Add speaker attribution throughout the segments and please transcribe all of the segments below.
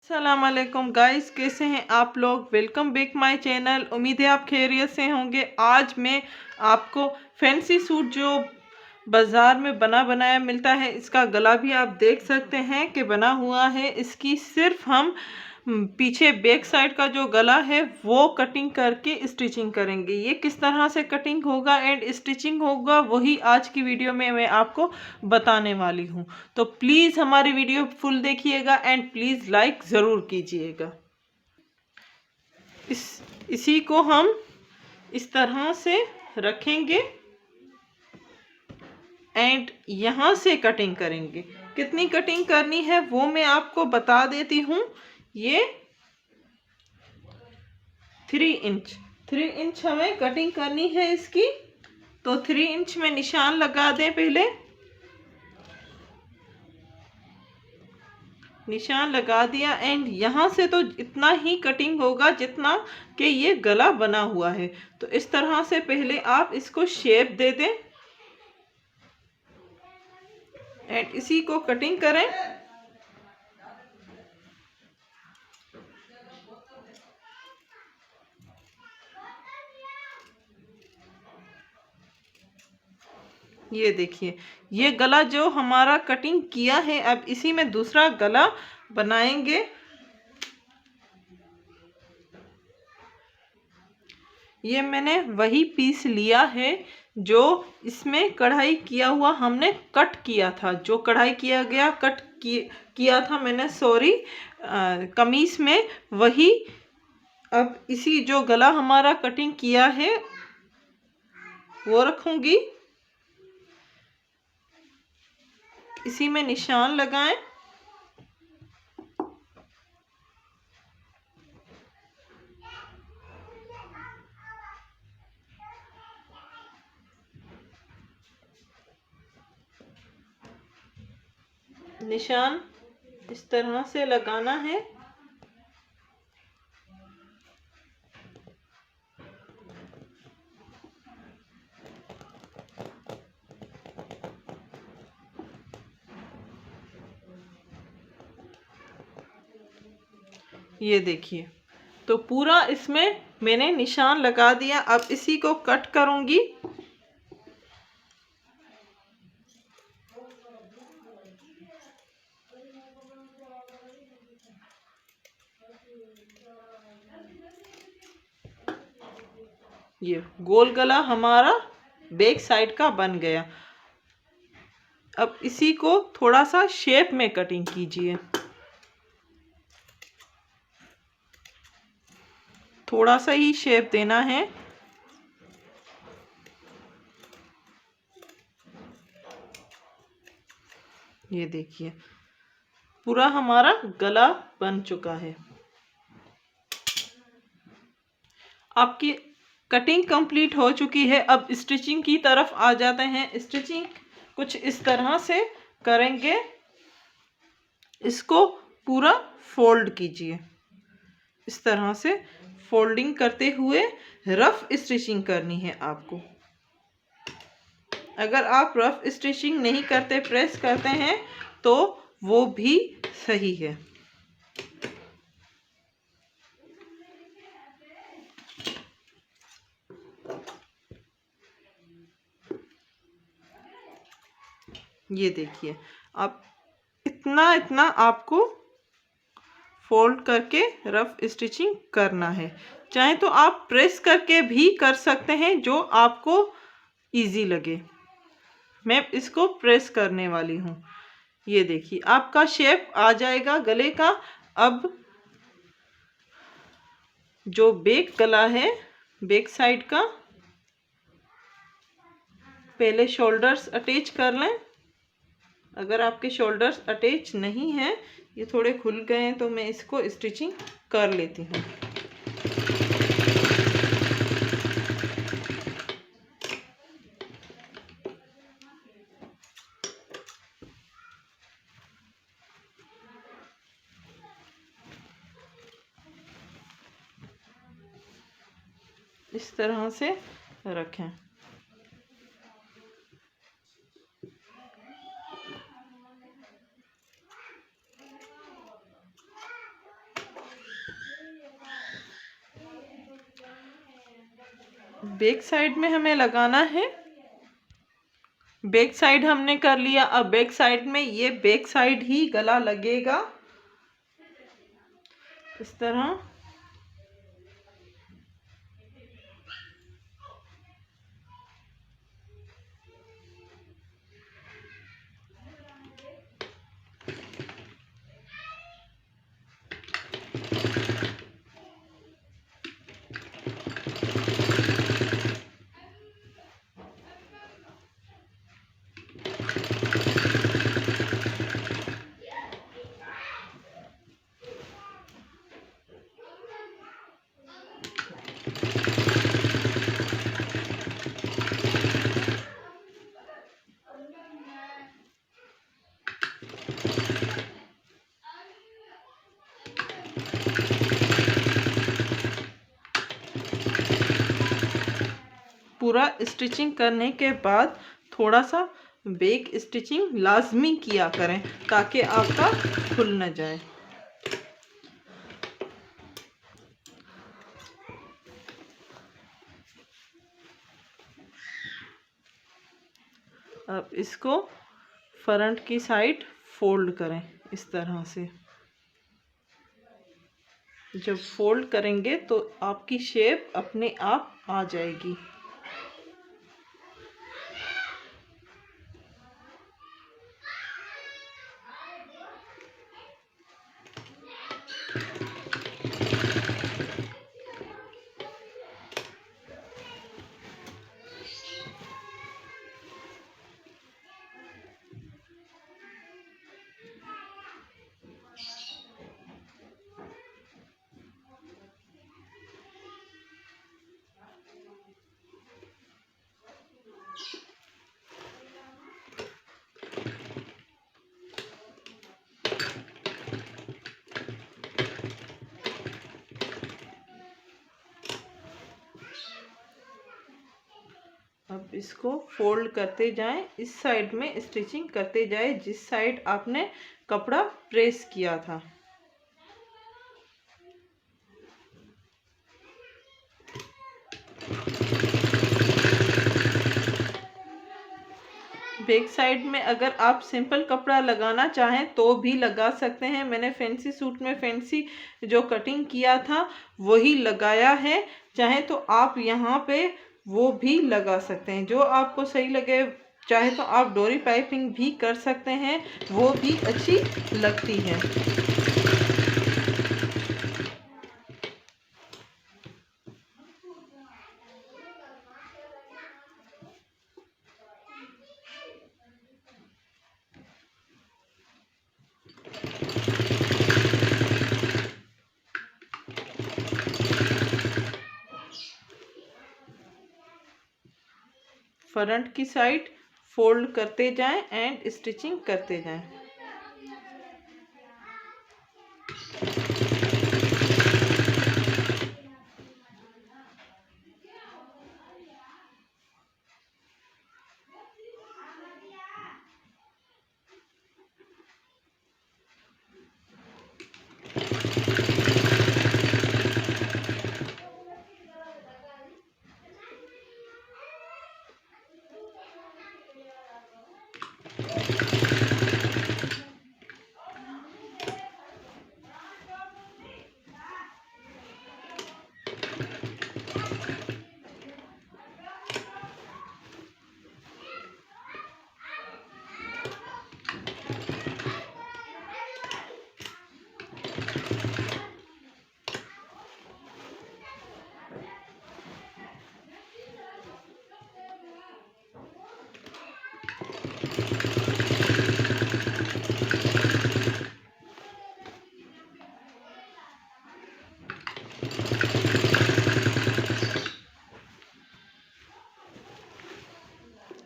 Speaker 1: अस्सलाम वालेकुम गाइस, कैसे हैं आप लोग। Welcome back my channel. उम्मीद है आप खैरियत से होंगे। आज मैं आपको फैंसी सूट जो बाज़ार में बना बनाया मिलता है, इसका गला भी आप देख सकते हैं कि बना हुआ है। इसकी सिर्फ हम पीछे बैक साइड का जो गला है वो कटिंग करके स्टिचिंग करेंगे। ये किस तरह से कटिंग होगा एंड स्टिचिंग होगा वही आज की वीडियो में मैं आपको बताने वाली हूँ। तो प्लीज़ हमारी वीडियो देखिएगा एंड प्लीज़ लाइक ज़रूर कीजिएगा। इसी को हम इस तरह से रखेंगे एंड यहाँ से कटिंग करेंगे। कितनी कटिंग करनी है वो मैं आपको बता देती हूँ। ये 3 इंच हमें कटिंग करनी है इसकी। तो 3 इंच में निशान लगा दें। पहले निशान लगा दिया एंड यहाँ से तो इतना ही कटिंग होगा जितना कि ये गला बना हुआ है। तो इस तरह से पहले आप इसको शेप दे दें एंड इसी को कटिंग करें। ये देखिए, ये गला जो हमारा कटिंग किया है, अब इसी में दूसरा गला बनाएंगे। ये मैंने वही पीस लिया है जो इसमें कढ़ाई किया हुआ हमने कट किया था। जो कढ़ाई किया गया किया था मैंने, सॉरी, कमीज में, वही अब इसी जो गला हमारा कटिंग किया है वो रखूंगी। इसी में निशान लगाएं। निशान इस तरह से लगाना है। ये देखिए, तो पूरा इसमें मैंने निशान लगा दिया। अब इसी को कट करूंगी। ये गोल गला हमारा बैक साइड का बन गया। अब इसी को थोड़ा सा शेप में कटिंग कीजिए। थोड़ा सा ही शेप देना है। ये देखिए, पूरा हमारा गला बन चुका है। आपकी कटिंग कंप्लीट हो चुकी है। अब स्टिचिंग की तरफ आ जाते हैं। स्टिचिंग कुछ इस तरह से करेंगे। इसको पूरा फोल्ड कीजिए। इस तरह से फोल्डिंग करते हुए रफ स्टिचिंग करनी है आपको। अगर आप रफ स्टिचिंग नहीं करते, प्रेस करते हैं, तो वो भी सही है। ये देखिए, अब इतना इतना आपको फोल्ड करके रफ स्टिचिंग करना है। चाहे तो आप प्रेस करके भी कर सकते हैं, जो आपको इजी लगे। मैं इसको प्रेस करने वाली हूँ। ये देखिए, आपका शेप आ जाएगा गले का। अब जो बैक गला है, बैक साइड का, पहले शोल्डर्स अटैच कर लें। अगर आपके शोल्डर्स अटैच नहीं हैं, ये थोड़े खुल गए हैं, तो मैं इसको स्टिचिंग कर लेती हूँ। इस तरह से रखें। बैक साइड में हमें लगाना है। बैक साइड हमने कर लिया। अब बैक साइड में ये बैक साइड ही गला लगेगा इस तरह। पूरा स्टिचिंग करने के बाद थोड़ा सा बैक स्टिचिंग लाजमी किया करें ताकि आपका खुल न जाए। अब इसको फ्रंट की साइड फोल्ड करें इस तरह से। जब फोल्ड करेंगे तो आपकी शेप अपने आप आ जाएगी। अब इसको फोल्ड करते जाएं, इस साइड में स्टिचिंग करते जाएं जिस साइड आपने कपड़ा प्रेस किया था। बैक साइड में अगर आप सिंपल कपड़ा लगाना चाहें तो भी लगा सकते हैं। मैंने फैंसी सूट में फैंसी जो कटिंग किया था वही लगाया है। चाहे तो आप यहाँ पे वो भी लगा सकते हैं, जो आपको सही लगे। चाहे तो आप डोरी पाइपिंग भी कर सकते हैं, वो भी अच्छी लगती है। फ्रंट की साइड फोल्ड करते जाएं एंड स्टिचिंग करते जाएं।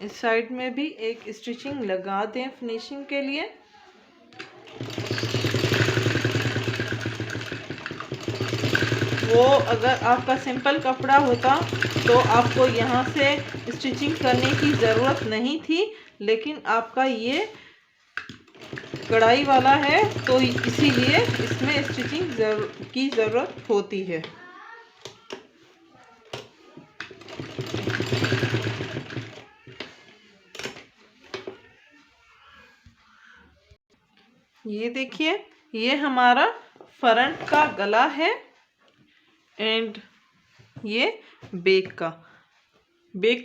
Speaker 1: इस साइड में भी एक स्टिचिंग लगा दें फिनिशिंग के लिए। वो अगर आपका सिंपल कपड़ा होता तो आपको यहाँ से स्टिचिंग करने की ज़रूरत नहीं थी, लेकिन आपका ये कढ़ाई वाला है तो इसीलिए इसमें स्टिचिंग की ज़रूरत होती है। ये देखिए, ये हमारा फ्रंट का गला है एंड ये बैक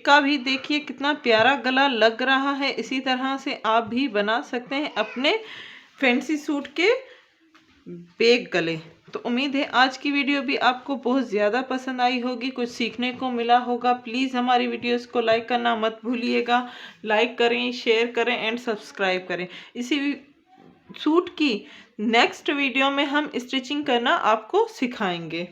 Speaker 1: का भी देखिए कितना प्यारा गला लग रहा है। इसी तरह से आप भी बना सकते हैं अपने फैंसी सूट के बैक गले। तो उम्मीद है आज की वीडियो भी आपको बहुत ज़्यादा पसंद आई होगी, कुछ सीखने को मिला होगा। प्लीज़ हमारी वीडियोस को लाइक करना मत भूलिएगा। लाइक करें, शेयर करें एंड सब्सक्राइब करें। इसी सूट की नेक्स्ट वीडियो में हम स्टिचिंग करना आपको सिखाएंगे।